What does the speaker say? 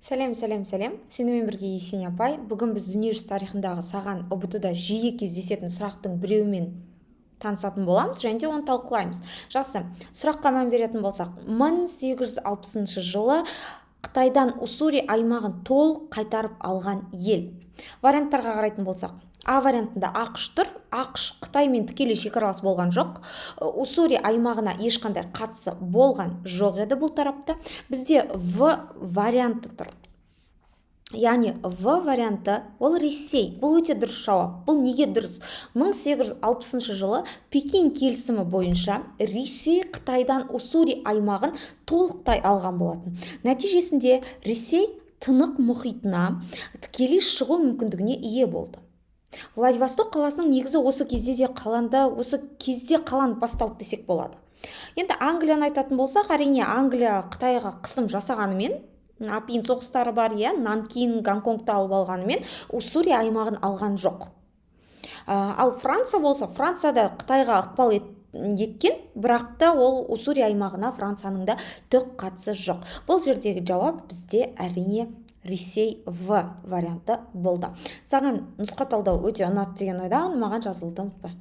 Сәлем. Сенімен бірге Есен апай. Бүгін біз дүниежүзі тарихындағы саған ұбт-да жиі кездесетін сұрақтың біреуімен танысатын боламыз және де оны талқылаймыз. Жақсы, сұраққа мән беретін болсақ, 1860 жылы Қытайдан Уссури аймағын толық қайтарып алған ел. Варианттарға қарайтын болсақ, А вариантында ақш тұр. ақш Қытаймен тікелей шекаралас болған жоқ. Уссури аймағына ешқандай қатысы болған жоқ еді бұл тарапта. Бізде В варианты тұр. Яғни В варианты ол Ресей. Бұл өте дұрыс жауап. Бұл неге дұрыс? 1860 жылы Пекин келісімі бойынша Ресей Қытайдан Уссури аймағын толықтай алған болатын. Нәтижесінде Ресей Тынық мұхитына тікелей шығу мүмкіндігіне ие болды. Владивосток қаласының негізі осы кезде қаланып басталды десек болады. Енді Англияны айтатын болсақ, әрине Англия Қытайға қысым жасағанымен, апиын соғыстары бар, Нанкин, Гонконгты алып алғанымен, Уссури аймағын алған жоқ. Ал Франция болса, Францияда Қытайға ықпал еткен, бірақ та ол Уссури аймағына Францияның да түк қатысы жоқ. Бұл жердегі жауап бізде әрине Ресей В варианты болды. Саған нұсқа талдау өте ұнады деген ойдамын, маған жазылуды ұмытпа.